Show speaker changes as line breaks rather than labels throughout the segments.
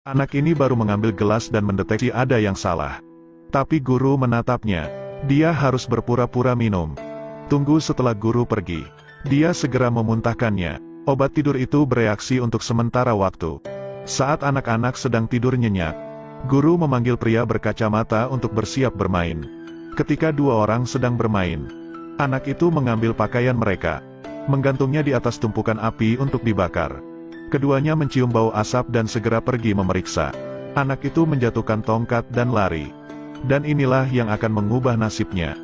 Anak ini baru mengambil gelas dan mendeteksi ada yang salah. Tapi guru menatapnya. Dia harus berpura-pura minum. Tunggu setelah guru pergi. Dia segera memuntahkannya. Obat tidur itu bereaksi untuk sementara waktu. Saat anak-anak sedang tidur nyenyak, guru memanggil pria berkacamata untuk bersiap bermain. Ketika dua orang sedang bermain, anak itu mengambil pakaian mereka, menggantungnya di atas tumpukan api untuk dibakar. Keduanya mencium bau asap dan segera pergi memeriksa. Anak itu menjatuhkan tongkat dan lari. Dan inilah yang akan mengubah nasibnya.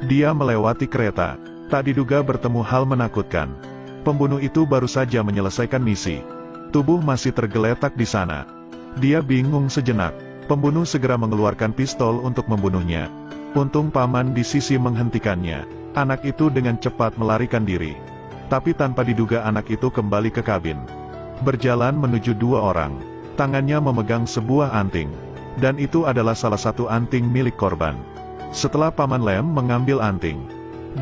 Dia melewati kereta. Tak diduga bertemu hal menakutkan. Pembunuh itu baru saja menyelesaikan misi. Tubuh masih tergeletak di sana. Dia bingung sejenak. Pembunuh segera mengeluarkan pistol untuk membunuhnya. Untung paman di sisi menghentikannya. Anak itu dengan cepat melarikan diri. Tapi tanpa diduga anak itu kembali ke kabin. Berjalan menuju dua orang. Tangannya memegang sebuah anting. Dan itu adalah salah satu anting milik korban. Setelah Paman Lem mengambil anting,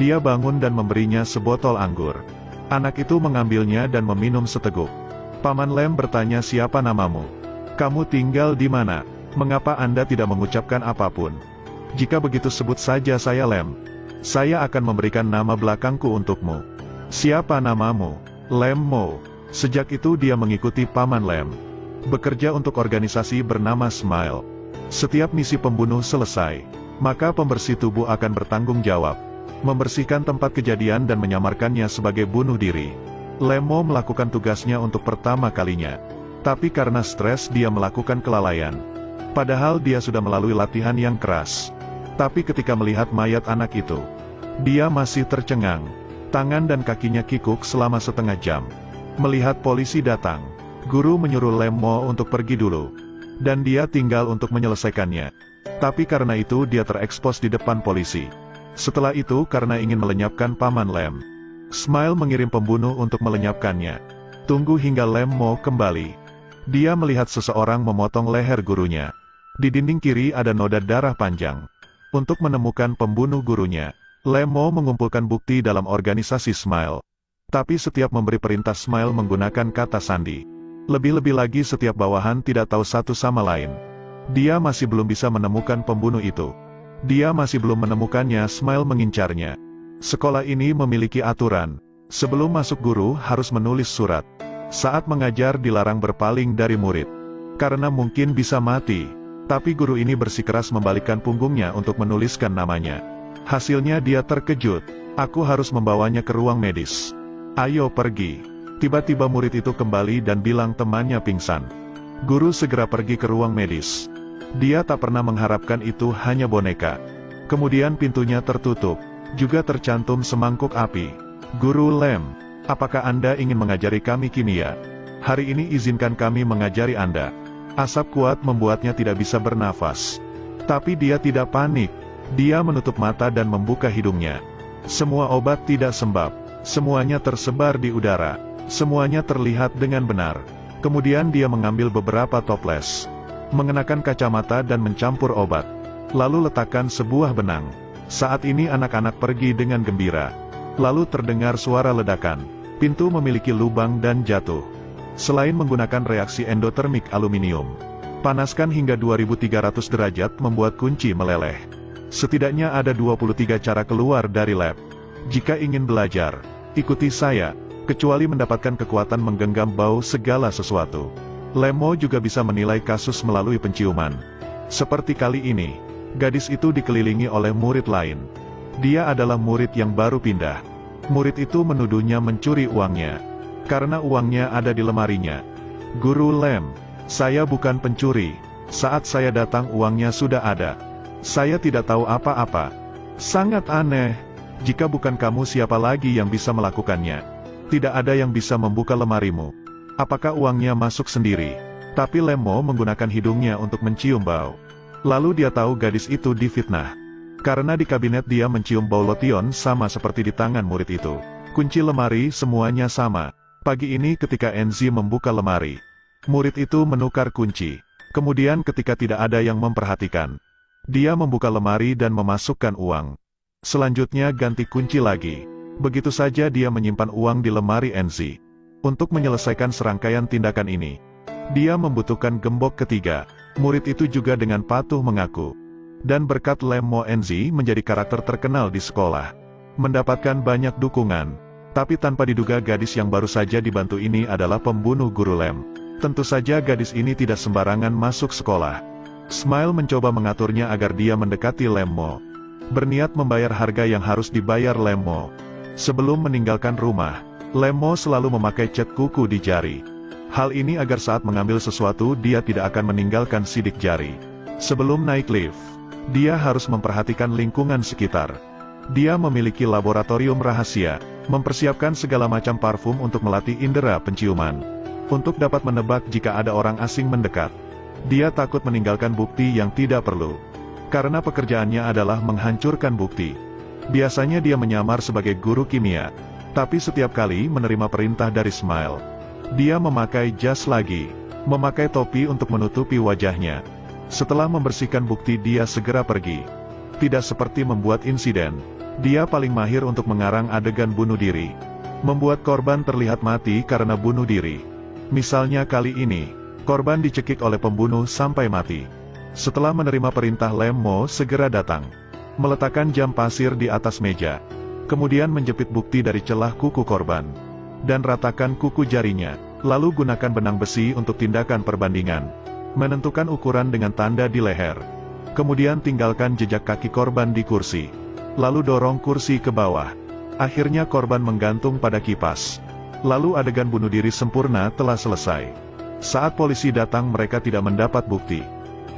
dia bangun dan memberinya sebotol anggur. Anak itu mengambilnya dan meminum seteguk. Paman Lem bertanya, "Siapa namamu? Kamu tinggal di mana? Mengapa Anda tidak mengucapkan apapun? Jika begitu sebut saja saya Lem. Saya akan memberikan nama belakangku untukmu." "Siapa namamu?" "Lem Mo." Sejak itu dia mengikuti Paman Lem. Bekerja untuk organisasi bernama Smile. Setiap misi pembunuh selesai, maka pembersih tubuh akan bertanggung jawab. Membersihkan tempat kejadian dan menyamarkannya sebagai bunuh diri. Lemo melakukan tugasnya untuk pertama kalinya. Tapi karena stres dia melakukan kelalaian. Padahal dia sudah melalui latihan yang keras. Tapi ketika melihat mayat anak itu, dia masih tercengang. Tangan dan kakinya kikuk selama setengah jam. Melihat polisi datang, guru menyuruh Lemo untuk pergi dulu. Dan dia tinggal untuk menyelesaikannya. Tapi karena itu dia terekspos di depan polisi. Setelah itu karena ingin melenyapkan Paman Lem, Smile mengirim pembunuh untuk melenyapkannya. Tunggu hingga Lemo kembali. Dia melihat seseorang memotong leher gurunya. Di dinding kiri ada noda darah panjang. Untuk menemukan pembunuh gurunya, Lemo mengumpulkan bukti dalam organisasi Smile. Tapi setiap memberi perintah Smile menggunakan kata sandi. Lebih-lebih lagi setiap bawahan tidak tahu satu sama lain. Dia masih belum bisa menemukan pembunuh itu. Dia masih belum menemukannya. Smile mengincarnya. Sekolah ini memiliki aturan. Sebelum masuk guru harus menulis surat. Saat mengajar dilarang berpaling dari murid. Karena mungkin bisa mati. Tapi guru ini bersikeras membalikkan punggungnya untuk menuliskan namanya. Hasilnya dia terkejut. Aku harus membawanya ke ruang medis. Ayo pergi. Tiba-tiba murid itu kembali dan bilang temannya pingsan. Guru segera pergi ke ruang medis. Dia tak pernah mengharapkan itu hanya boneka. Kemudian pintunya tertutup. Juga tercantum semangkuk api. "Guru Lem, apakah Anda ingin mengajari kami kimia? Hari ini izinkan kami mengajari Anda." Asap kuat membuatnya tidak bisa bernafas. Tapi dia tidak panik. Dia menutup mata dan membuka hidungnya. Semua obat tidak sembab. Semuanya tersebar di udara. Semuanya terlihat dengan benar. Kemudian dia mengambil beberapa toples. Mengenakan kacamata dan mencampur obat. Lalu letakkan sebuah benang. Saat ini anak-anak pergi dengan gembira. Lalu terdengar suara ledakan. Pintu memiliki lubang dan jatuh. Selain menggunakan reaksi endotermik aluminium, panaskan hingga 2300 derajat membuat kunci meleleh. Setidaknya ada 23 cara keluar dari lab. Jika ingin belajar, ikuti saya, kecuali mendapatkan kekuatan menggenggam bau segala sesuatu. Lemo juga bisa menilai kasus melalui penciuman. Seperti kali ini, gadis itu dikelilingi oleh murid lain. Dia adalah murid yang baru pindah. Murid itu menuduhnya mencuri uangnya. Karena uangnya ada di lemarinya. "Guru Lem, saya bukan pencuri. Saat saya datang uangnya sudah ada. Saya tidak tahu apa-apa." "Sangat aneh. Jika bukan kamu siapa lagi yang bisa melakukannya? Tidak ada yang bisa membuka lemarimu. Apakah uangnya masuk sendiri?" Tapi Lemo menggunakan hidungnya untuk mencium bau. Lalu dia tahu gadis itu difitnah. Karena di kabinet dia mencium bau lotion sama seperti di tangan murid itu. Kunci lemari semuanya sama. Pagi ini ketika Enzi membuka lemari, murid itu menukar kunci. Kemudian ketika tidak ada yang memperhatikan, dia membuka lemari dan memasukkan uang. Selanjutnya ganti kunci lagi. Begitu saja dia menyimpan uang di lemari Enzi. Untuk menyelesaikan serangkaian tindakan ini, Dia membutuhkan gembok ketiga. Murid itu juga dengan patuh mengaku. Dan berkat Lem Mo Enzi menjadi karakter terkenal di sekolah. Mendapatkan banyak dukungan. Tapi tanpa diduga gadis yang baru saja dibantu ini adalah pembunuh guru Lem. Tentu saja gadis ini tidak sembarangan masuk sekolah. Smile mencoba mengaturnya agar dia mendekati Lem Mo. Berniat membayar harga yang harus dibayar Lem Mo. Sebelum meninggalkan rumah, Lem Mo selalu memakai cat kuku di jari. Hal ini agar saat mengambil sesuatu dia tidak akan meninggalkan sidik jari. Sebelum naik lift, dia harus memperhatikan lingkungan sekitar. Dia memiliki laboratorium rahasia, mempersiapkan segala macam parfum untuk melatih indera penciuman. Untuk dapat menebak jika ada orang asing mendekat. Dia takut meninggalkan bukti yang tidak perlu. Karena pekerjaannya adalah menghancurkan bukti. Biasanya dia menyamar sebagai guru kimia. Tapi setiap kali menerima perintah dari Smile, dia memakai jas lagi, memakai topi untuk menutupi wajahnya. Setelah membersihkan bukti dia segera pergi. Tidak seperti membuat insiden. Dia paling mahir untuk mengarang adegan bunuh diri. Membuat korban terlihat mati karena bunuh diri. Misalnya kali ini, korban dicekik oleh pembunuh sampai mati. Setelah menerima perintah Lem Mo segera datang. Meletakkan jam pasir di atas meja. Kemudian menjepit bukti dari celah kuku korban. Dan ratakan kuku jarinya. Lalu gunakan benang besi untuk tindakan perbandingan. Menentukan ukuran dengan tanda di leher. Kemudian tinggalkan jejak kaki korban di kursi. Lalu dorong kursi ke bawah. Akhirnya korban menggantung pada kipas. Lalu adegan bunuh diri sempurna telah selesai. Saat polisi datang mereka tidak mendapat bukti.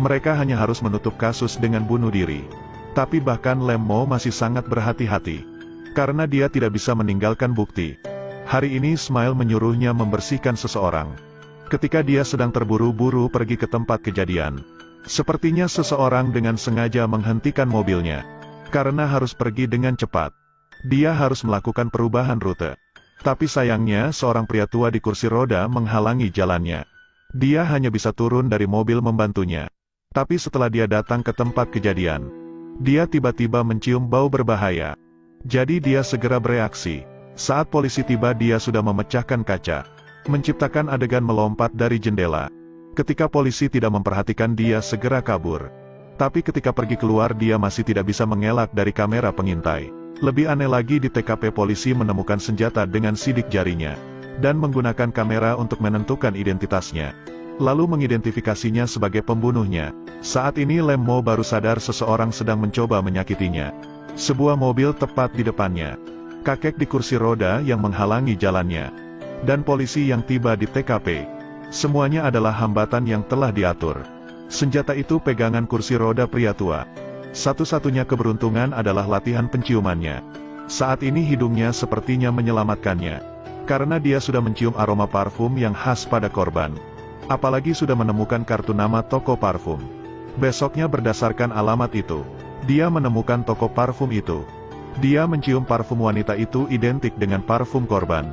Mereka hanya harus menutup kasus dengan bunuh diri. Tapi bahkan Lem Mo masih sangat berhati-hati. Karena dia tidak bisa meninggalkan bukti. Hari ini Smile menyuruhnya membersihkan seseorang. Ketika dia sedang terburu-buru pergi ke tempat kejadian. Sepertinya seseorang dengan sengaja menghentikan mobilnya. Karena harus pergi dengan cepat. Dia harus melakukan perubahan rute. Tapi sayangnya seorang pria tua di kursi roda menghalangi jalannya. Dia hanya bisa turun dari mobil membantunya. Tapi setelah dia datang ke tempat kejadian, dia tiba-tiba mencium bau berbahaya. Jadi dia segera bereaksi. Saat polisi tiba dia sudah memecahkan kaca. Menciptakan adegan melompat dari jendela. Ketika polisi tidak memperhatikan dia segera kabur. Tapi ketika pergi keluar dia masih tidak bisa mengelak dari kamera pengintai. Lebih aneh lagi di TKP polisi menemukan senjata dengan sidik jarinya. Dan menggunakan kamera untuk menentukan identitasnya. Lalu mengidentifikasinya sebagai pembunuhnya. Saat ini Lem Mo baru sadar seseorang sedang mencoba menyakitinya. Sebuah mobil tepat di depannya. Kakek di kursi roda yang menghalangi jalannya. Dan polisi yang tiba di TKP. Semuanya adalah hambatan yang telah diatur. Senjata itu pegangan kursi roda pria tua. Satu-satunya keberuntungan adalah latihan penciumannya. Saat ini hidungnya sepertinya menyelamatkannya. Karena dia sudah mencium aroma parfum yang khas pada korban. Apalagi sudah menemukan kartu nama toko parfum. Besoknya berdasarkan alamat itu, dia menemukan toko parfum itu. Dia mencium parfum wanita itu identik dengan parfum korban.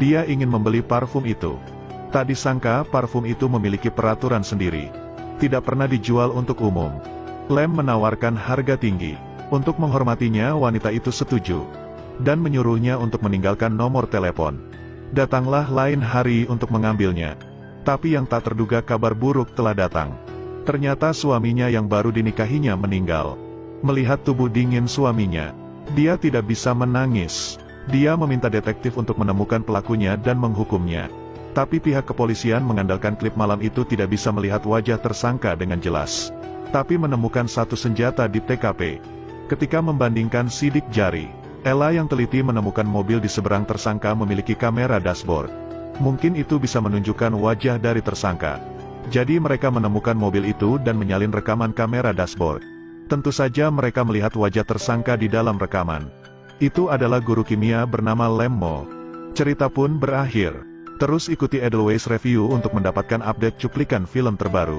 Dia ingin membeli parfum itu. Tak disangka parfum itu memiliki peraturan sendiri. Tidak pernah dijual untuk umum. Lem menawarkan harga tinggi. Untuk menghormatinya wanita itu setuju. Dan menyuruhnya untuk meninggalkan nomor telepon. Datanglah lain hari untuk mengambilnya. Tapi yang tak terduga kabar buruk telah datang. Ternyata suaminya yang baru dinikahinya meninggal. Melihat tubuh dingin suaminya, dia tidak bisa menangis. Dia meminta detektif untuk menemukan pelakunya dan menghukumnya. Tapi pihak kepolisian mengandalkan klip malam itu tidak bisa melihat wajah tersangka dengan jelas. Tapi menemukan satu senjata di TKP. Ketika membandingkan sidik jari, Ella yang teliti menemukan mobil di seberang tersangka memiliki kamera dashboard. Mungkin itu bisa menunjukkan wajah dari tersangka. Jadi mereka menemukan mobil itu dan menyalin rekaman kamera dashboard. Tentu saja mereka melihat wajah tersangka di dalam rekaman. Itu adalah guru kimia bernama Lem Mo. Cerita pun berakhir. Terus ikuti Edelweiss Review untuk mendapatkan update cuplikan film terbaru.